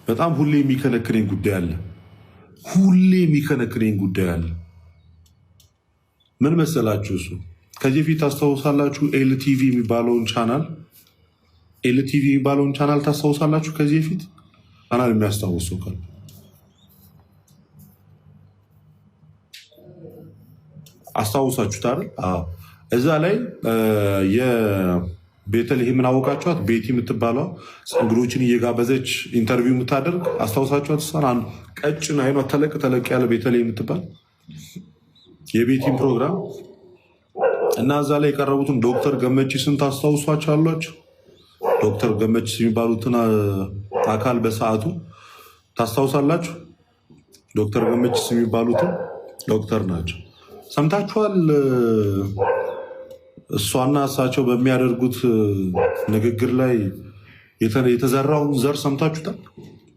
በጣም ሁሌ የሚከነክረኝ ጉዳይ አለ። ምን መሰላችሁ? እሱ ከዚህ ፊት ታስታውሳላችሁ? ኤልቲቪ የሚባለውን ቻናል ታስታውሳላችሁ? ከዚህ ፊት ቻናል የሚያስታውሰው ካለ አስታውሳችሁት አይደል? እዛ ላይ የቤተልሔምን አወቃችኋት? ቤቲ የምትባለው እንግዶችን እየጋበዘች ኢንተርቪው የምታደርግ አስታውሳችኋት? እሷን ቀጭን አይኗ ተለቅ ያለ ቤተልሔም የምትባል የቤቲን ፕሮግራም እና እዛ ላይ የቀረቡትን ዶክተር ገመቺስን ታስታውሷቸዋላችሁ? ዶክተር ገመቺስ የሚባሉትን አካል በሰዓቱ ታስታውሳላችሁ? ዶክተር ገመቺስ የሚባሉትን ዶክተር ናቸው። ሰምታችኋል? እሷና እሳቸው በሚያደርጉት ንግግር ላይ የተዘራውን ዘር ሰምታችሁታል?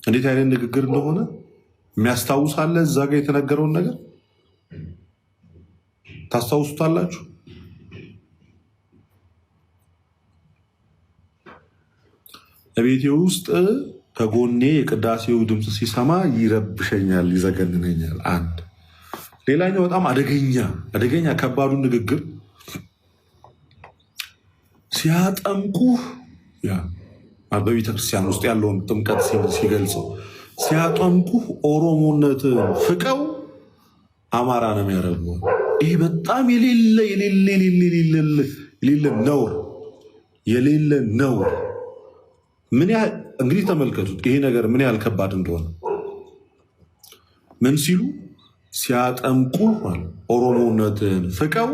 እንዴት አይነት ንግግር እንደሆነ የሚያስታውሳለ? እዛ ጋር የተነገረውን ነገር ታስታውሱታላችሁ? ቤቴ ውስጥ ከጎኔ የቅዳሴው ድምፅ ሲሰማ ይረብሸኛል፣ ይዘገንነኛል። አንድ ሌላኛው በጣም አደገኛ ከባዱ ንግግር ሲያጠምቁ በቤተክርስቲያን ውስጥ ያለውን ጥምቀት ሲገልጸው ሲያጠምቁ ኦሮሞነትን ፍቀው አማራ ነው የሚያደርጉ። ይህ በጣም የሌለ ነውር። ምን ያህል እንግዲህ ተመልከቱት፣ ይሄ ነገር ምን ያህል ከባድ እንደሆነ። ምን ሲሉ ሲያጠምቁ ኦሮሞነትን ፍቀው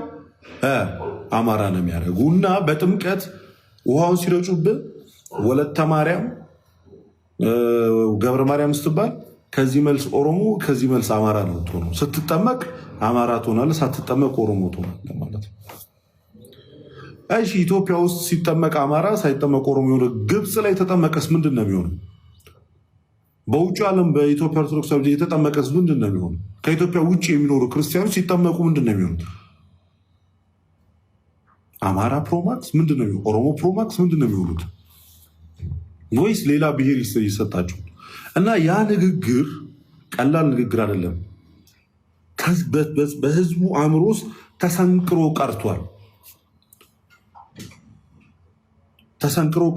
አማራ ነው የሚያደርጉ እና በጥምቀት ውሃውን ሲረጩብህ ወለተ ማርያም ገብረ ማርያም ስትባል ከዚህ መልስ ኦሮሞ ከዚህ መልስ አማራ ነው ትሆነው። ስትጠመቅ አማራ ትሆናለህ፣ ሳትጠመቅ ኦሮሞ ትሆናለህ ማለት ነው። እሺ ኢትዮጵያ ውስጥ ሲጠመቅ አማራ ሳይጠመቅ ኦሮሞ የሆነ ግብፅ ላይ የተጠመቀስ ምንድን ነው የሚሆነው? በውጭ ዓለም በኢትዮጵያ ኦርቶዶክስ የተጠመቀስ ምንድን ነው የሚሆነው? ከኢትዮጵያ ውጭ የሚኖሩ ክርስቲያኖች ሲጠመቁ ምንድን ነው የሚሆኑት? አማራ ፕሮማክስ ምንድን ነው የሚሆኑት? ኦሮሞ ፕሮማክስ ምንድን ነው የሚሆኑት? ወይስ ሌላ ብሔር ይሰጣቸው? እና ያ ንግግር ቀላል ንግግር አይደለም። በህዝቡ አእምሮ ውስጥ ተሰንቅሮ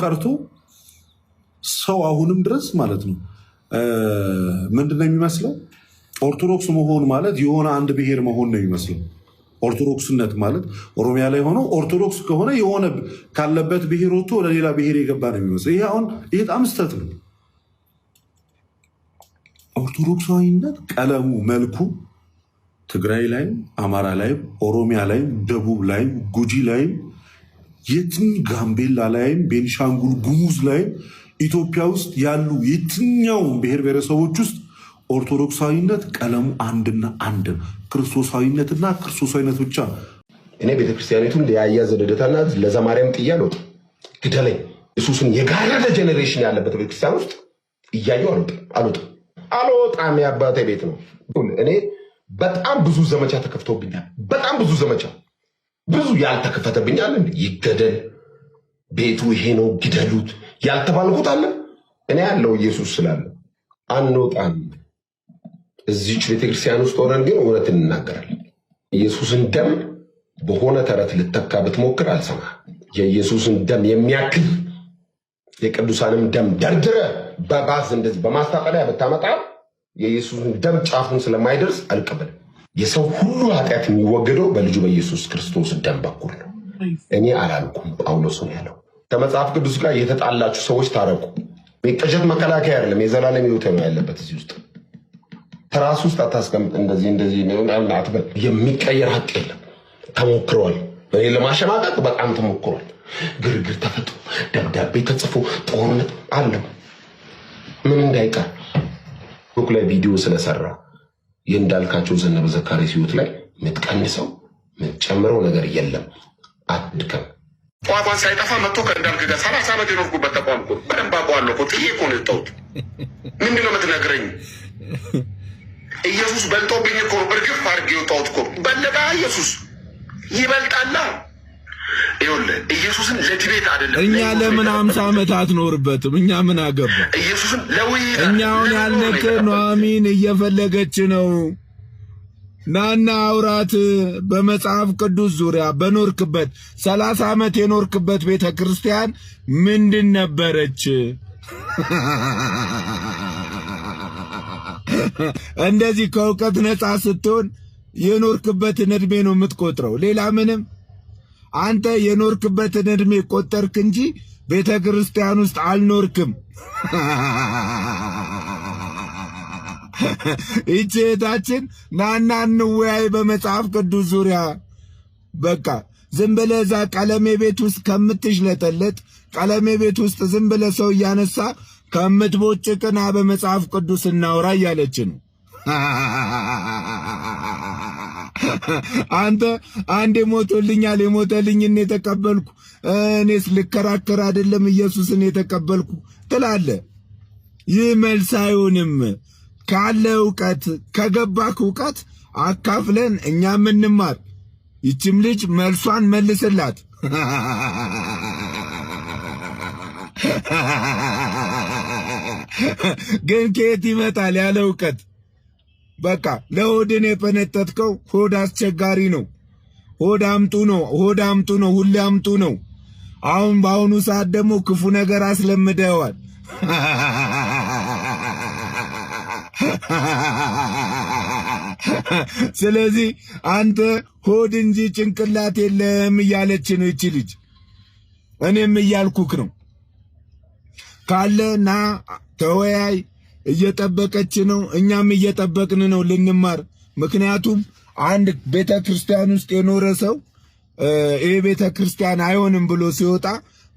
ቀርቶ ሰው አሁንም ድረስ ማለት ነው ምንድን ነው የሚመስለው? ኦርቶዶክስ መሆን ማለት የሆነ አንድ ብሔር መሆን ነው የሚመስለው። ኦርቶዶክስነት ማለት ኦሮሚያ ላይ ሆነው ኦርቶዶክስ ከሆነ የሆነ ካለበት ብሔር ወጥቶ ወደ ሌላ ብሔር የገባ ነው የሚመስለው። ይሄ በጣም ስህተት ነው። ኦርቶዶክሳዊነት ቀለሙ መልኩ ትግራይ ላይም አማራ ላይም ኦሮሚያ ላይም ደቡብ ላይም ጉጂ ላይም የትም ጋምቤላ ላይም ቤኒሻንጉል ጉሙዝ ላይም ኢትዮጵያ ውስጥ ያሉ የትኛውም ብሔር ብሔረሰቦች ውስጥ ኦርቶዶክሳዊነት ቀለሙ አንድና አንድ ክርስቶሳዊነትና ክርስቶሳዊነት ብቻ። እኔ ቤተክርስቲያኒቱን ሊያያዝ ልደታና ለዘማርያም ጥያ ግደለኝ ኢየሱስን የጋረደ ጀኔሬሽን ያለበት ቤተክርስቲያን ውስጥ እያየው አልወጣም። የአባቴ ቤት ነው። እኔ በጣም ብዙ ዘመቻ ተከፍቶብኛል። በጣም ብዙ ዘመቻ፣ ብዙ ያልተከፈተብኛል። ይገደል ቤቱ ይሄ ነው ግደሉት ያልተባልኩት አለ። እኔ ያለው ኢየሱስ ስላለ አንወጣም። እዚች ቤተክርስቲያን ውስጥ ሆነን ግን እውነት እንናገራለን። ኢየሱስን ደም በሆነ ተረት ልተካ ብትሞክር አልሰማ። የኢየሱስን ደም የሚያክል የቅዱሳንም ደም ደርድረ በባዝ እንደዚህ በማስታጠሪያ ብታመጣ የኢየሱስን ደም ጫፉን ስለማይደርስ አልቀበልም። የሰው ሁሉ ኃጢአት የሚወገደው በልጁ በኢየሱስ ክርስቶስ ደም በኩል ነው። እኔ አላልኩም፣ ጳውሎስ ነው ያለው። ከመጽሐፍ ቅዱስ ጋር የተጣላችሁ ሰዎች ታረቁ። ቅዠት መከላከያ አይደለም፣ የዘላለም ሕይወት ነው ያለበት እዚህ ውስጥ። ተራስ ውስጥ አታስቀምጥ። እንደዚህ አትበል። የሚቀየር ሀቅ የለም። ተሞክሯል። እኔ ለማሸማቀቅ በጣም ተሞክሯል። ግርግር ተፈጥሮ ደብዳቤ ተጽፎ ጦርነት አለው። ምን እንዳይቀር ፌስቡክ ላይ ቪዲዮ ስለሰራ የእንዳልካቸው ዘነበ ዘካሪያስ ሕይወት ላይ የምትቀንሰው የምትጨምረው ነገር የለም። አድከም ቋንቋን ሳይጠፋ መጥቶ ከእንዳልክ ጋር 30 ዓመት የኖርኩበት ተቋም እኮ በደንብ አውቀዋለሁ እኮ። ጥዬ እኮ ነው የወጣሁት። ምንድን ነው የምትነግረኝ? ኢየሱስ በልጦብኝ እኮ እርግፍ አድርጌ የወጣሁት እኮ። በለጠ ኢየሱስ ይበልጣላ። ይኸውልህ ኢየሱስን ለዲቤት አይደለም። እኛ ለምን 50 ዓመት አትኖርበትም? እኛ ምን አገባ? ኢየሱስን ለውይይት እኛውን ያልነክ ኑሐሚን እየፈለገች ነው። ናና አውራት በመጽሐፍ ቅዱስ ዙሪያ በኖርክበት 30 ዓመት የኖርክበት ቤተ ክርስቲያን ምንድን ነበረች? እንደዚህ ከእውቀት ነፃ ስትሆን የኖርክበትን ዕድሜ ነው የምትቆጥረው፣ ሌላ ምንም። አንተ የኖርክበትን ዕድሜ ቆጠርክ እንጂ ቤተ ክርስቲያን ውስጥ አልኖርክም። ይህች እህታችን ናና እንወያይ በመጽሐፍ ቅዱስ ዙሪያ። በቃ ዝም ብለህ እዛ ቀለሜ ቤት ውስጥ ከምትሽለጠለጥ ቀለሜ ቤት ውስጥ ዝም ብለህ ሰው እያነሳ ከምትቦጭቅና በመጽሐፍ ቅዱስ እናውራ እያለች ነው። አንተ አንዴ ሞቶልኛል፣ የሞተልኝን የተቀበልኩ እኔስ ልከራከር አይደለም ኢየሱስን የተቀበልኩ ትላለህ። ይህ መልስ አይሆንም። ካለ ዕውቀት ከገባክ ዕውቀት አካፍለን እኛ ምንማር። ይችም ልጅ መልሷን መልስላት። ግን ከየት ይመጣል ያለ ዕውቀት? በቃ ለሆድን የፈነጠጥከው ሆድ አስቸጋሪ ነው። ሆድ አምጡ ነው፣ ሆድ አምጡ ነው፣ ሁሌ አምጡ ነው። አሁን በአሁኑ ሰዓት ደግሞ ክፉ ነገር አስለምደዋል። ስለዚህ አንተ ሆድ እንጂ ጭንቅላት የለም እያለች ነው ይቺ ልጅ። እኔም እያልኩክ ነው። ካለና ተወያይ። እየጠበቀች ነው፣ እኛም እየጠበቅን ነው ልንማር። ምክንያቱም አንድ ቤተ ክርስቲያን ውስጥ የኖረ ሰው ይሄ ቤተ ክርስቲያን አይሆንም ብሎ ሲወጣ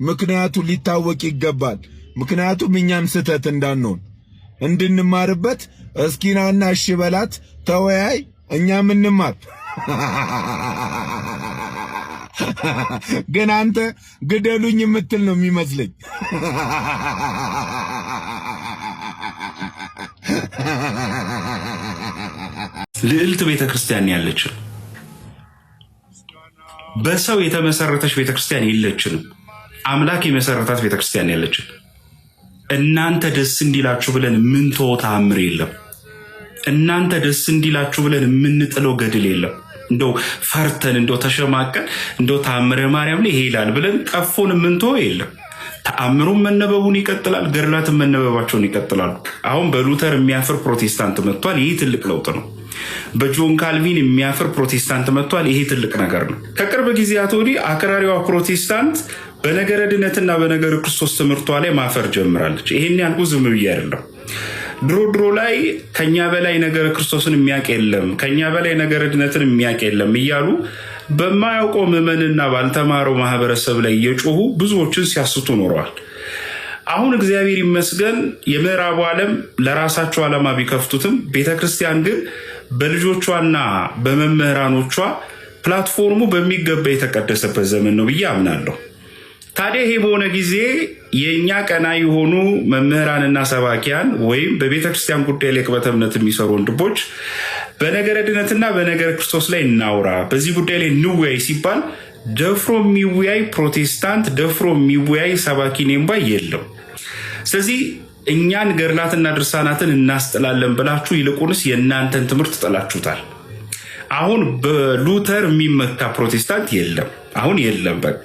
ምክንያቱ ሊታወቅ ይገባል። ምክንያቱም እኛም ስተት እንዳንሆን እንድንማርበት እስኪናና እሺ በላት፣ ተወያይ፣ እኛም እንማር። ግን አንተ ግደሉኝ የምትል ነው የሚመስለኝ። ልዕልት ቤተ ክርስቲያን ያለችን በሰው የተመሰረተች ቤተ ክርስቲያን የለችንም። አምላክ የመሰረታት ቤተ ክርስቲያን ያለችን። እናንተ ደስ እንዲላችሁ ብለን ምን ተአምር የለም። እናንተ ደስ እንዲላችሁ ብለን የምንጥለው ገድል የለም። እንደው ፈርተን እንደው ተሸማቀን እንደው ተአምረ ማርያም ላይ ይሄዳል ብለን ቀፎን ምንተው የለም። ተአምሩን መነበቡን ይቀጥላል፣ ገድላትን መነበባቸውን ይቀጥላሉ። አሁን በሉተር የሚያፍር ፕሮቴስታንት መጥቷል። ይህ ትልቅ ለውጥ ነው። በጆን ካልቪን የሚያፍር ፕሮቴስታንት መጥቷል። ይሄ ትልቅ ነገር ነው። ከቅርብ ጊዜያት ወዲህ አክራሪዋ ፕሮቴስታንት በነገረ ድነትና በነገረ ክርስቶስ ትምህርቷ ላይ ማፈር ጀምራለች። ይሄን ያልኩ ዝም ብዬ አይደለም። ድሮ ላይ ከኛ በላይ ነገረ ክርስቶስን የሚያውቅ የለም፣ ከኛ በላይ ነገረ ድነትን የሚያውቅ የለም እያሉ በማያውቀው ምዕመንና ባልተማረው ማህበረሰብ ላይ እየጮሁ ብዙዎችን ሲያስቱ ኖረዋል። አሁን እግዚአብሔር ይመስገን የምዕራቡ ዓለም ለራሳቸው ዓላማ ቢከፍቱትም ቤተክርስቲያን ግን በልጆቿና በመምህራኖቿ ፕላትፎርሙ በሚገባ የተቀደሰበት ዘመን ነው ብዬ አምናለሁ። ታዲያ ይሄ በሆነ ጊዜ የእኛ ቀና የሆኑ መምህራንና ሰባኪያን ወይም በቤተክርስቲያን ጉዳይ ላይ ቅበተ እምነት የሚሰሩ ወንድሞች በነገረ ድነትና በነገረ ክርስቶስ ላይ እናውራ፣ በዚህ ጉዳይ ላይ እንወያይ ሲባል ደፍሮ የሚወያይ ፕሮቴስታንት፣ ደፍሮ የሚወያይ ሰባኪ ኔምባ የለም። ስለዚህ እኛን ገድላትና ድርሳናትን እናስጥላለን ብላችሁ ይልቁንስ የእናንተን ትምህርት ጥላችሁታል። አሁን በሉተር የሚመካ ፕሮቴስታንት የለም፣ አሁን የለም በቃ።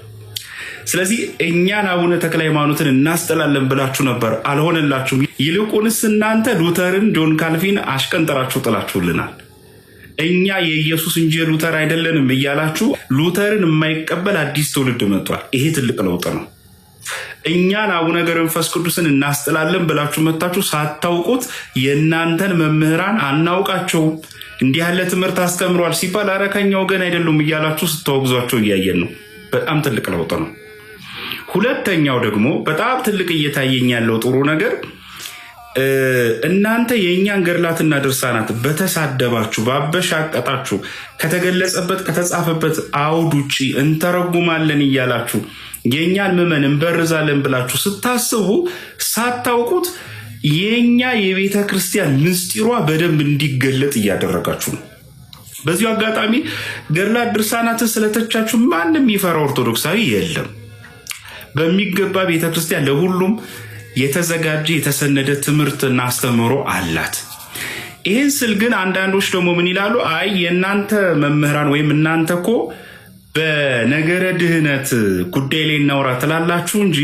ስለዚህ እኛን አቡነ ተክለ ሃይማኖትን እናስጥላለን ብላችሁ ነበር፣ አልሆነላችሁም። ይልቁንስ እናንተ ሉተርን፣ ጆን ካልቪን አሽቀንጠራችሁ ጥላችሁልናል። እኛ የኢየሱስ እንጂ ሉተር አይደለንም እያላችሁ ሉተርን የማይቀበል አዲስ ትውልድ መጥቷል። ይሄ ትልቅ ለውጥ ነው። እኛን አቡነ ገብረ መንፈስ ቅዱስን እናስጥላለን ብላችሁ መታችሁ ሳታውቁት የእናንተን መምህራን አናውቃቸውም እንዲህ ያለ ትምህርት አስተምሯል ሲባል ኧረ ከኛ ወገን አይደሉም እያላችሁ ስተወግዟቸው እያየን ነው። በጣም ትልቅ ለውጥ ነው። ሁለተኛው ደግሞ በጣም ትልቅ እየታየኝ ያለው ጥሩ ነገር እናንተ የእኛን ገድላትና ድርሳናት በተሳደባችሁ ባበሻቀጣችሁ ከተገለጸበት ከተጻፈበት አውድ ውጭ እንተረጉማለን እያላችሁ የእኛን ምዕመን እንበርዛለን ብላችሁ ስታስቡ ሳታውቁት የእኛ የቤተ ክርስቲያን ምስጢሯ በደንብ እንዲገለጥ እያደረጋችሁ ነው። በዚሁ አጋጣሚ ገድላት ድርሳናትን ስለተቻችሁ ማንም ይፈራ ኦርቶዶክሳዊ የለም። በሚገባ ቤተክርስቲያን ለሁሉም የተዘጋጀ የተሰነደ ትምህርትና አስተምህሮ አላት። ይህን ስል ግን አንዳንዶች ደግሞ ምን ይላሉ? አይ የእናንተ መምህራን ወይም እናንተ እኮ በነገረ ድህነት ጉዳይ ላይ እናውራ ትላላችሁ እንጂ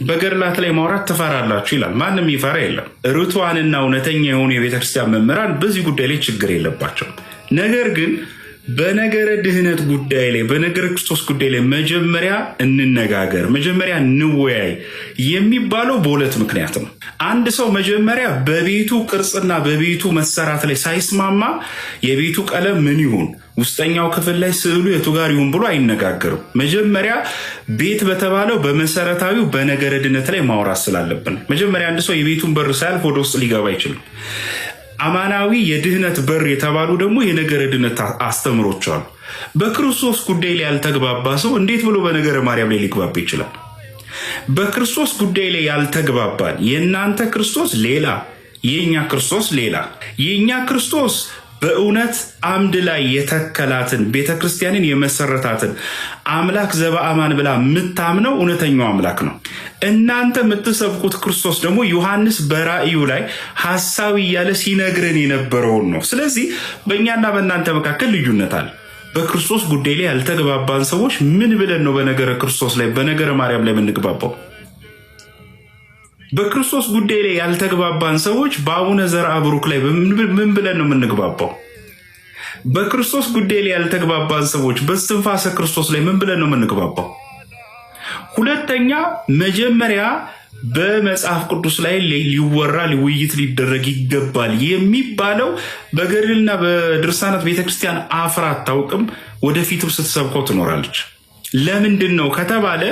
በገድላት ላይ ማውራት ትፈራላችሁ ይላል። ማንም ይፈራ የለም። ርቱዓንና እውነተኛ የሆኑ የቤተክርስቲያን መምህራን በዚህ ጉዳይ ላይ ችግር የለባቸው። ነገር ግን በነገረ ድህነት ጉዳይ ላይ በነገረ ክርስቶስ ጉዳይ ላይ መጀመሪያ እንነጋገር፣ መጀመሪያ እንወያይ የሚባለው በሁለት ምክንያት ነው። አንድ ሰው መጀመሪያ በቤቱ ቅርጽና በቤቱ መሰራት ላይ ሳይስማማ የቤቱ ቀለም ምን ይሁን፣ ውስጠኛው ክፍል ላይ ስዕሉ የቱ ጋር ይሁን ብሎ አይነጋገርም። መጀመሪያ ቤት በተባለው በመሰረታዊው በነገረ ድህነት ላይ ማውራት ስላለብን መጀመሪያ አንድ ሰው የቤቱን በር ሳያልፍ ወደ ውስጥ ሊገባ አይችልም። አማናዊ የድህነት በር የተባሉ ደግሞ የነገረ ድህነት አስተምሮች አሉ። በክርስቶስ ጉዳይ ላይ ያልተግባባ ሰው እንዴት ብሎ በነገረ ማርያም ላይ ሊግባባ ይችላል? በክርስቶስ ጉዳይ ላይ ያልተግባባን የእናንተ ክርስቶስ ሌላ፣ የእኛ ክርስቶስ ሌላ። የእኛ ክርስቶስ በእውነት አምድ ላይ የተከላትን ቤተክርስቲያንን የመሰረታትን አምላክ ዘበአማን ብላ የምታምነው እውነተኛው አምላክ ነው። እናንተ የምትሰብኩት ክርስቶስ ደግሞ ዮሐንስ በራእዩ ላይ ሐሳዊ እያለ ሲነግረን የነበረውን ነው። ስለዚህ በእኛና በእናንተ መካከል ልዩነት አለ። በክርስቶስ ጉዳይ ላይ ያልተግባባን ሰዎች ምን ብለን ነው በነገረ ክርስቶስ ላይ በነገረ ማርያም ላይ የምንግባባው? በክርስቶስ ጉዳይ ላይ ያልተግባባን ሰዎች በአቡነ ዘርአ ብሩክ ላይ ምን ብለን ነው የምንግባባው? በክርስቶስ ጉዳይ ላይ ያልተግባባን ሰዎች በእስትንፋሰ ክርስቶስ ላይ ምን ብለን ነው የምንግባባው? ሁለተኛ መጀመሪያ በመጽሐፍ ቅዱስ ላይ ሊወራ ውይይት ሊደረግ ይገባል የሚባለው በገድልና በድርሳናት ቤተክርስቲያን አፍራ አታውቅም፣ ወደፊትም ስትሰብከው ትኖራለች። ለምንድን ነው ከተባለ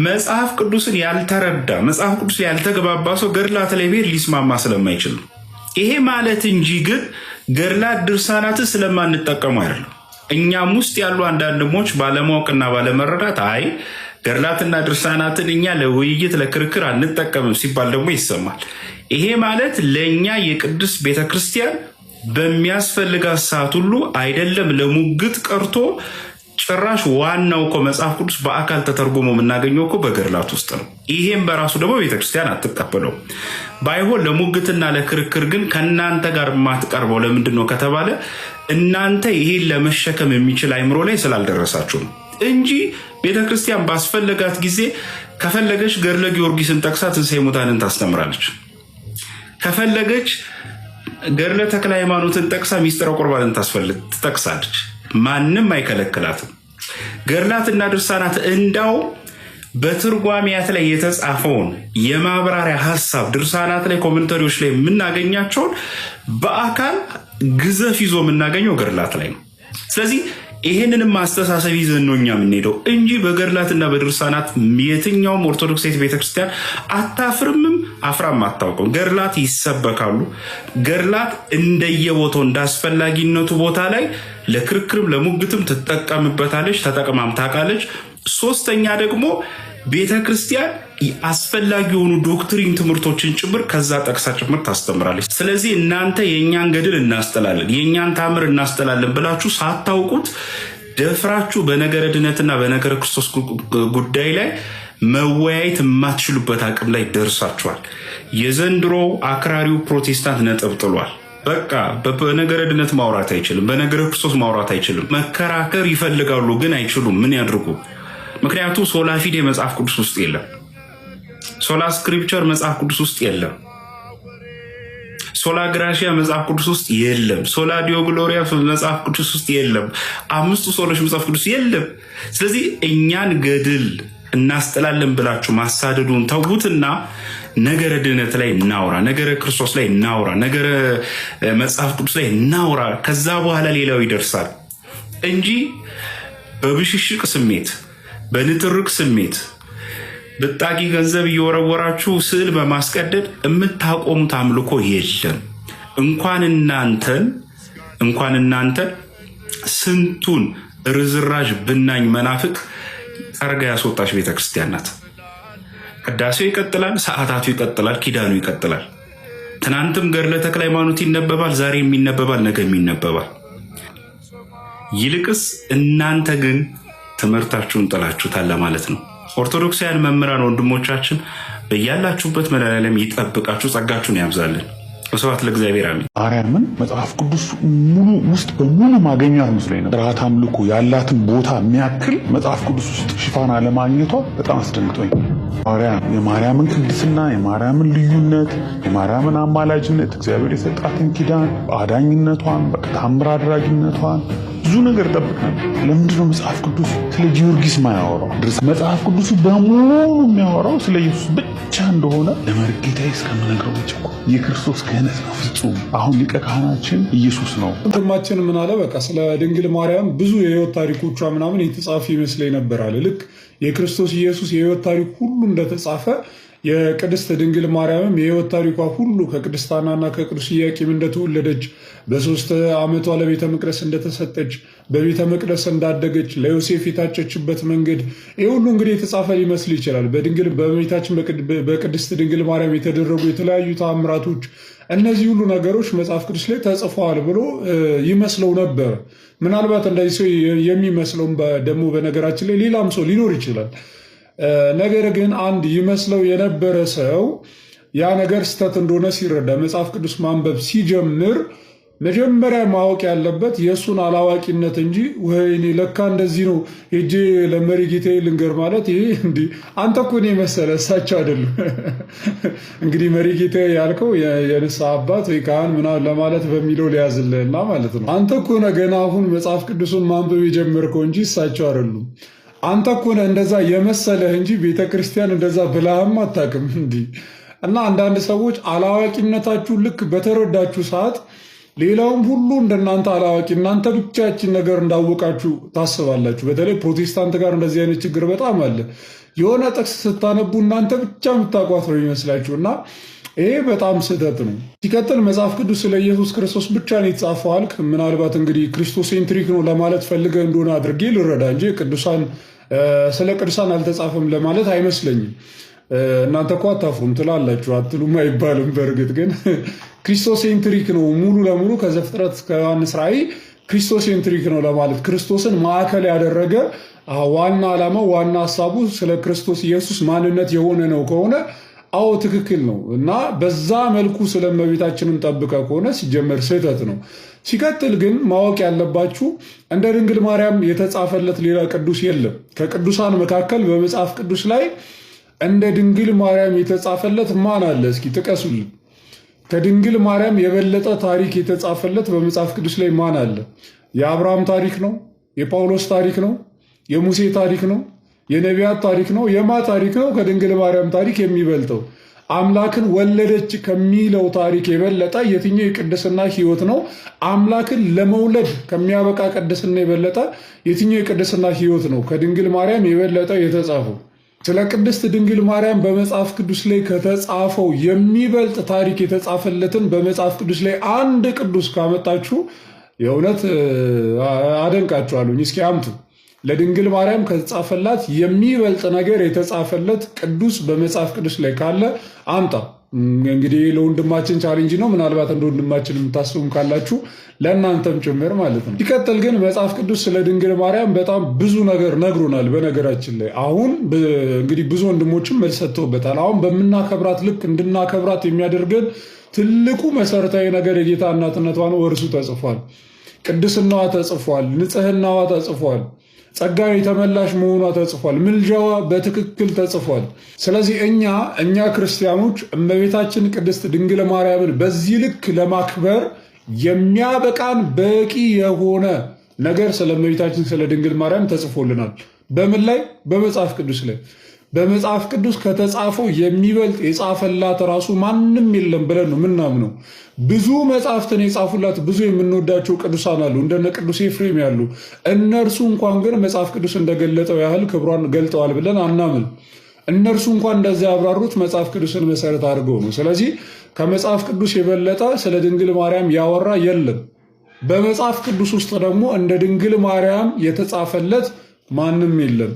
መጽሐፍ ቅዱስን ያልተረዳ መጽሐፍ ቅዱስ ላይ ያልተግባባ ሰው ገድላት ላይ ብሄድ ሊስማማ ስለማይችል ነው። ይሄ ማለት እንጂ ግን ገድላት ድርሳናትን ስለማንጠቀሙ አይደለም። እኛም ውስጥ ያሉ አንዳንድሞች ባለማወቅና ባለመረዳት አይ ገድላትና ድርሳናትን እኛ ለውይይት ለክርክር አንጠቀምም ሲባል ደግሞ ይሰማል። ይሄ ማለት ለእኛ የቅድስት ቤተክርስቲያን በሚያስፈልጋት ሰዓት ሁሉ አይደለም ለሙግት ቀርቶ ጭራሽ ዋናው እኮ መጽሐፍ ቅዱስ በአካል ተተርጎሞ የምናገኘው እኮ በገድላት ውስጥ ነው። ይሄም በራሱ ደግሞ ቤተክርስቲያን አትቀበለው። ባይሆን ለሙግትና ለክርክር ግን ከእናንተ ጋር የማትቀርበው ለምንድን ነው ከተባለ እናንተ ይሄን ለመሸከም የሚችል አይምሮ ላይ ስላልደረሳችሁ ነው እንጂ ቤተክርስቲያን ባስፈለጋት ጊዜ ከፈለገች ገድለ ጊዮርጊስን ጠቅሳ ትንሣኤ ሙታንን ታስተምራለች። ከፈለገች ገድለ ተክለ ሃይማኖትን ጠቅሳ ሚስጥረ ቁርባንን ትጠቅሳለች። ማንም አይከለክላትም። ገድላትና ድርሳናት እንዳው በትርጓሜያት ላይ የተጻፈውን የማብራሪያ ሀሳብ ድርሳናት ላይ ኮሜንተሪዎች ላይ የምናገኛቸውን በአካል ግዘፍ ይዞ የምናገኘው ገድላት ላይ ነው። ስለዚህ ይህንንም ማስተሳሰብ ይዘን ነው እኛ የምንሄደው እንጂ በገድላትና በድርሳናት የትኛውም ኦርቶዶክሳዊት ቤተክርስቲያን አታፍርምም፣ አፍራም አታውቅም። ገድላት ይሰበካሉ። ገድላት እንደየቦታው እንዳስፈላጊነቱ ቦታ ላይ ለክርክርም ለሙግትም ትጠቀምበታለች፣ ተጠቅማም ታውቃለች። ሶስተኛ ደግሞ ቤተክርስቲያን አስፈላጊ የሆኑ ዶክትሪን ትምህርቶችን ጭምር ከዛ ጠቅሳ ጭምር ታስተምራለች። ስለዚህ እናንተ የእኛን ገድል እናስጠላለን የእኛን ታምር እናስጠላለን ብላችሁ ሳታውቁት ደፍራችሁ በነገረ ድነትና በነገረ ክርስቶስ ጉዳይ ላይ መወያየት የማትችሉበት አቅም ላይ ደርሳችኋል። የዘንድሮው አክራሪው ፕሮቴስታንት ነጥብ ጥሏል። በቃ በነገረ ድነት ማውራት አይችልም፣ በነገረ ክርስቶስ ማውራት አይችልም። መከራከር ይፈልጋሉ ግን አይችሉም። ምን ያድርጉ? ምክንያቱም ሶላ ፊዴ መጽሐፍ ቅዱስ ውስጥ የለም። ሶላ ስክሪፕቸር መጽሐፍ ቅዱስ ውስጥ የለም። ሶላ ግራሺያ መጽሐፍ ቅዱስ ውስጥ የለም። ሶላ ዲዮ ግሎሪያ መጽሐፍ ቅዱስ ውስጥ የለም። አምስቱ ሶሎች መጽሐፍ ቅዱስ የለም። ስለዚህ እኛን ገድል እናስጠላለን ብላችሁ ማሳደዱን ተውትና ነገረ ድነት ላይ እናውራ፣ ነገረ ክርስቶስ ላይ እናውራ፣ ነገረ መጽሐፍ ቅዱስ ላይ እናውራ። ከዛ በኋላ ሌላው ይደርሳል እንጂ በብሽሽቅ ስሜት በንትርቅ ስሜት ብጣቂ ገንዘብ እየወረወራችሁ ስዕል በማስቀደድ የምታቆሙት አምልኮ የለም። እንኳን እናንተን ስንቱን ርዝራዥ ብናኝ መናፍቅ ጠርጋ ያስወጣች ቤተክርስቲያን ናት። ቅዳሴው ይቀጥላል፣ ሰዓታቱ ይቀጥላል፣ ኪዳኑ ይቀጥላል። ትናንትም ገድለ ተክለ ሃይማኖት ይነበባል፣ ዛሬም ይነበባል፣ ነገም ይነበባል። ይልቅስ እናንተ ግን ትምህርታችሁን ጥላችሁታል ለማለት ነው። ኦርቶዶክሳውያን መምህራን ወንድሞቻችን በያላችሁበት መድኃኔዓለም ይጠብቃችሁ፣ ጸጋችሁን ያብዛልን። ስብሐት ለእግዚአብሔር አሜን። ማርያምን መጽሐፍ ቅዱስ ሙሉ ውስጥ በሙሉ ማገኛት መስሎኝ ነበር። ስርዓተ አምልኮ ያላትን ቦታ የሚያክል መጽሐፍ ቅዱስ ውስጥ ሽፋን አለማግኘቷ በጣም አስደንግጦኝ። የማርያምን ቅድስና፣ የማርያምን ልዩነት፣ የማርያምን አማላጅነት፣ እግዚአብሔር የሰጣትን ኪዳን፣ አዳኝነቷን፣ ተአምር አድራጊነቷን ብዙ ነገር ጠብቅ ነበር። ለምንድነው መጽሐፍ ቅዱስ ስለ ጊዮርጊስ ማያወራው? መጽሐፍ ቅዱሱ በሙሉ የሚያወራው ስለ ኢየሱስ ብቻ እንደሆነ ለመርጌታዬ እስከምነግረው ብቻ የክርስቶስ ክህነት ነው ፍጹም። አሁን ሊቀ ካህናችን ኢየሱስ ነው። ወንድማችን ምን አለ? በቃ ስለ ድንግል ማርያም ብዙ የህይወት ታሪኮቿ ምናምን የተጻፈ ይመስለኝ ነበር አለ። ልክ የክርስቶስ ኢየሱስ የህይወት ታሪክ ሁሉ እንደተጻፈ የቅድስት ድንግል ማርያምም የህይወት ታሪኳ ሁሉ ከቅድስት ሐናና ከቅዱስ ኢያቄም እንደተወለደች፣ በ3 ዓመቷ ለቤተ መቅደስ እንደተሰጠች፣ በቤተ መቅደስ እንዳደገች፣ ለዮሴፍ የታጨችበት መንገድ፣ ይህ ሁሉ እንግዲህ የተጻፈ ሊመስል ይችላል። በእመቤታችን በቅድስት ድንግል ማርያም የተደረጉ የተለያዩ ተአምራቶች፣ እነዚህ ሁሉ ነገሮች መጽሐፍ ቅዱስ ላይ ተጽፈዋል ብሎ ይመስለው ነበር። ምናልባት እንደዚህ ሰው የሚመስለውም ደግሞ በነገራችን ላይ ሌላም ሰው ሊኖር ይችላል። ነገር ግን አንድ ይመስለው የነበረ ሰው ያ ነገር ስተት እንደሆነ ሲረዳ መጽሐፍ ቅዱስ ማንበብ ሲጀምር መጀመሪያ ማወቅ ያለበት የእሱን አላዋቂነት እንጂ ወይኔ ለካ እንደዚህ ነው ሄጄ ለመሪ ጌታዬ ልንገር ማለት ይሄ እንዲህ አንተ እኮ ነው የመሰለ እሳቸው አይደሉም። እንግዲህ መሪ ጌታዬ ያልከው የንስሐ አባት ወይ ካህን ምናምን ለማለት በሚለው ሊያዝልህና ማለት ነው። አንተ እኮ ነህ ገና አሁን መጽሐፍ ቅዱሱን ማንበብ የጀመርከው እንጂ እሳቸው አይደሉም። አንተ እኮ ነህ እንደዛ የመሰለህ እንጂ ቤተክርስቲያን እንደዛ ብላህም አታውቅም። እንዲህ እና አንዳንድ ሰዎች አላዋቂነታችሁ ልክ በተረዳችሁ ሰዓት ሌላውም ሁሉ እንደናንተ አላዋቂ እናንተ ብቻችን ነገር እንዳወቃችሁ ታስባላችሁ። በተለይ ፕሮቴስታንት ጋር እንደዚህ አይነት ችግር በጣም አለ። የሆነ ጥቅስ ስታነቡ እናንተ ብቻ የምታቋት ነው ይመስላችሁ እና ይሄ በጣም ስህተት ነው። ሲቀጥል መጽሐፍ ቅዱስ ስለ ኢየሱስ ክርስቶስ ብቻ ነው የተጻፈው አልክ። ምናልባት እንግዲህ ክርስቶሴንትሪክ ነው ለማለት ፈልገህ እንደሆነ አድርጌ ልረዳ እንጂ ስለ ቅዱሳን አልተጻፈም ለማለት አይመስለኝም። እናንተ እኮ አታፍሩም ትላላችሁ፣ አትሉም አይባልም። በእርግጥ ግን ክርስቶሴንትሪክ ነው ሙሉ ለሙሉ ከዘፍጥረት እስከ ዮሐንስ ራእይ ክርስቶሴንትሪክ ነው ለማለት ክርስቶስን ማዕከል ያደረገ ዋና ዓላማው ዋና ሀሳቡ ስለ ክርስቶስ ኢየሱስ ማንነት የሆነ ነው ከሆነ አዎ ትክክል ነው እና በዛ መልኩ ስለ እመቤታችንን ጠብቀ ከሆነ ሲጀመር ስህተት ነው። ሲቀጥል ግን ማወቅ ያለባችሁ እንደ ድንግል ማርያም የተጻፈለት ሌላ ቅዱስ የለም። ከቅዱሳን መካከል በመጽሐፍ ቅዱስ ላይ እንደ ድንግል ማርያም የተጻፈለት ማን አለ? እስኪ ጥቀሱልን። ከድንግል ማርያም የበለጠ ታሪክ የተጻፈለት በመጽሐፍ ቅዱስ ላይ ማን አለ? የአብርሃም ታሪክ ነው? የጳውሎስ ታሪክ ነው? የሙሴ ታሪክ ነው? የነቢያት ታሪክ ነው? የማ ታሪክ ነው ከድንግል ማርያም ታሪክ የሚበልጠው? አምላክን ወለደች ከሚለው ታሪክ የበለጠ የትኛው የቅድስና ሕይወት ነው? አምላክን ለመውለድ ከሚያበቃ ቅድስና የበለጠ የትኛው የቅድስና ሕይወት ነው ከድንግል ማርያም የበለጠ የተጻፈው? ስለ ቅድስት ድንግል ማርያም በመጽሐፍ ቅዱስ ላይ ከተጻፈው የሚበልጥ ታሪክ የተጻፈለትን በመጽሐፍ ቅዱስ ላይ አንድ ቅዱስ ካመጣችሁ የእውነት አደንቃችኋለሁ። እስኪ አምጡ። ለድንግል ማርያም ከተጻፈላት የሚበልጥ ነገር የተጻፈለት ቅዱስ በመጽሐፍ ቅዱስ ላይ ካለ አምጣ። እንግዲህ ለወንድማችን ቻሌንጅ ነው። ምናልባት እንደ ወንድማችን የምታስቡም ካላችሁ ለእናንተም ጭምር ማለት ነው። ሲቀጥል ግን መጽሐፍ ቅዱስ ስለ ድንግል ማርያም በጣም ብዙ ነገር ነግሮናል። በነገራችን ላይ አሁን እንግዲህ ብዙ ወንድሞችም መልስ ሰጥተውበታል። አሁን በምናከብራት ልክ እንድናከብራት የሚያደርገን ትልቁ መሰረታዊ ነገር የጌታ እናትነቷ ነው። እርሱ ተጽፏል። ቅድስናዋ ተጽፏል። ንጽህናዋ ተጽፏል። ጸጋ የተመላሽ መሆኗ ተጽፏል። ምልጃዋ በትክክል ተጽፏል። ስለዚህ እኛ ክርስቲያኖች እመቤታችን ቅድስት ድንግል ማርያምን በዚህ ልክ ለማክበር የሚያበቃን በቂ የሆነ ነገር ስለ እመቤታችን ስለ ድንግል ማርያም ተጽፎልናል። በምን ላይ? በመጽሐፍ ቅዱስ ላይ። በመጽሐፍ ቅዱስ ከተጻፈው የሚበልጥ የጻፈላት ራሱ ማንም የለም ብለን ነው ምናምነው። ብዙ መጽሐፍትን የጻፉላት ብዙ የምንወዳቸው ቅዱሳን አሉ፣ እንደነ ቅዱስ ኤፍሬም ያሉ። እነርሱ እንኳን ግን መጽሐፍ ቅዱስ እንደገለጠው ያህል ክብሯን ገልጠዋል ብለን አናምን። እነርሱ እንኳን እንደዚያ ያብራሩት መጽሐፍ ቅዱስን መሰረት አድርገው ነው። ስለዚህ ከመጽሐፍ ቅዱስ የበለጠ ስለ ድንግል ማርያም ያወራ የለም። በመጽሐፍ ቅዱስ ውስጥ ደግሞ እንደ ድንግል ማርያም የተጻፈለት ማንም የለም።